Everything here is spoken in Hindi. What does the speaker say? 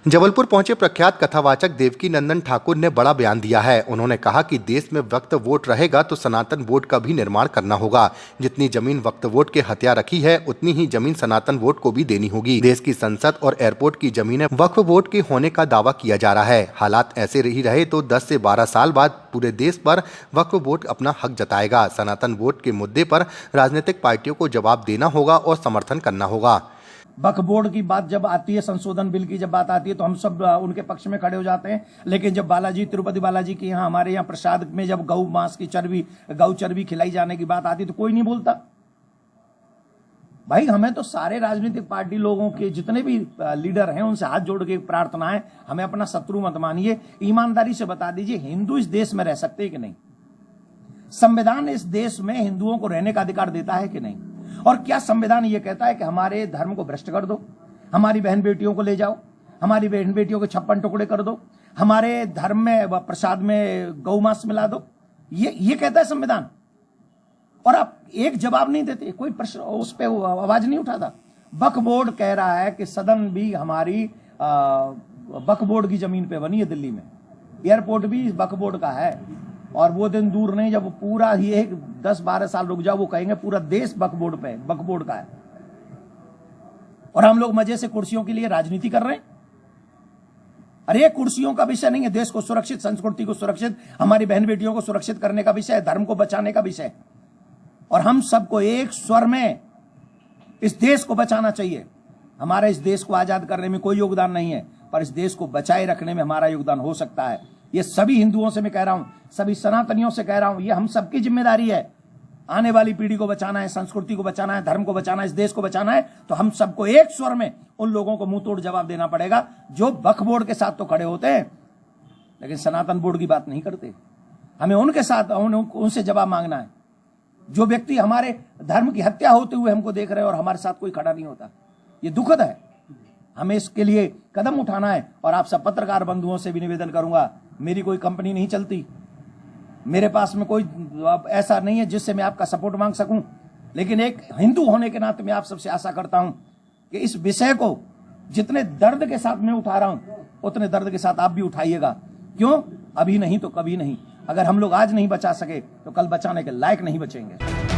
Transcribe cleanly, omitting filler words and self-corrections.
जबलपुर पहुंचे प्रख्यात कथावाचक देवकी नंदन ठाकुर ने बड़ा बयान दिया है। उन्होंने कहा कि देश में वक्फ बोर्ड रहेगा तो सनातन बोर्ड का भी निर्माण करना होगा। जितनी जमीन वक्फ बोर्ड के हत्या रखी है उतनी ही जमीन सनातन बोर्ड को भी देनी होगी। देश की संसद और एयरपोर्ट की जमीनें वक्फ बोर्ड के होने का दावा किया जा रहा है। हालात ऐसे ही रहे तो 10 से 12 साल बाद पूरे देश पर वक्फ बोर्ड अपना हक जताएगा। सनातन बोर्ड के मुद्दे पर राजनीतिक पार्टियों को जवाब देना होगा और समर्थन करना होगा। वक्फ बोर्ड की बात जब आती है, संशोधन बिल की जब बात आती है तो हम सब उनके पक्ष में खड़े हो जाते हैं। लेकिन जब तिरुपति बालाजी के यहाँ, हमारे यहाँ प्रसाद में जब गौ मांस की गौ चर्बी खिलाई जाने की बात आती है तो कोई नहीं बोलता। भाई, हमें तो सारे राजनीतिक पार्टी लोगों के जितने भी लीडर हैं उनसे हाथ जोड़ के प्रार्थना है, हमें अपना शत्रु मत मानिए। ईमानदारी से बता दीजिए, हिंदू इस देश में रह सकते हैं कि नहीं? संविधान इस देश में हिंदुओं को रहने का अधिकार देता है कि नहीं? और क्या संविधान ये कहता है कि हमारे धर्म को भ्रष्ट कर दो, हमारी बहन बेटियों को ले जाओ, हमारी बहन बेटियों के 56 टुकड़े कर दो, हमारे धर्म में प्रसाद में गौ मांस मिला दो? ये कहता है संविधान। और आप एक जवाब नहीं देते, कोई प्रश्न उस पर आवाज नहीं उठाता। वक्फ बोर्ड कह रहा है कि सदन भी हमारी वक्फ बोर्ड की जमीन पे बनी है दिल्ली में, एयरपोर्ट भी वक्फ बोर्ड का है। और वो दिन दूर नहीं जब पूरा ही 10-12 साल रुक जाओ, वो कहेंगे पूरा देश वक्फ बोर्ड पे, वक्फ बोर्ड का है। और हम लोग मजे से कुर्सियों के लिए राजनीति कर रहे हैं। अरे, कुर्सियों का विषय नहीं है, देश को सुरक्षित, संस्कृति को सुरक्षित, हमारी बहन बेटियों को सुरक्षित करने का विषय है, धर्म को बचाने का विषय। और हम सबको एक स्वर में इस देश को बचाना चाहिए। हमारे इस देश को आजाद करने में कोई योगदान नहीं है, पर इस देश को बचाए रखने में हमारा योगदान हो सकता है। ये सभी हिंदुओं से मैं कह रहा हूं, सभी सनातनियों से कह रहा हूं, ये हम सबकी जिम्मेदारी है। आने वाली पीढ़ी को बचाना है, संस्कृति को बचाना है, धर्म को बचाना है, इस देश को बचाना है, तो हम सबको एक स्वर में उन लोगों को मुंह तोड़ जवाब देना पड़ेगा जो वक्फ बोर्ड के साथ तो खड़े होते हैं लेकिन सनातन बोर्ड की बात नहीं करते। हमें उनके साथ उनसे जवाब मांगना है। जो व्यक्ति हमारे धर्म की हत्या होते हुए हमको देख रहे हैं और हमारे साथ कोई खड़ा नहीं होता, ये दुखद है। हमें इसके लिए कदम उठाना है। और आप सब पत्रकार बंधुओं से भी निवेदन करूंगा, मेरी कोई कंपनी नहीं चलती, मेरे पास में कोई ऐसा नहीं है जिससे मैं आपका सपोर्ट मांग सकूं, लेकिन एक हिंदू होने के नाते मैं आप सबसे आशा करता हूं कि इस विषय को जितने दर्द के साथ मैं उठा रहा हूं उतने दर्द के साथ आप भी उठाइएगा। क्यों? अभी नहीं तो कभी नहीं। अगर हम लोग आज नहीं बचा सके तो कल बचाने के लायक नहीं बचेंगे।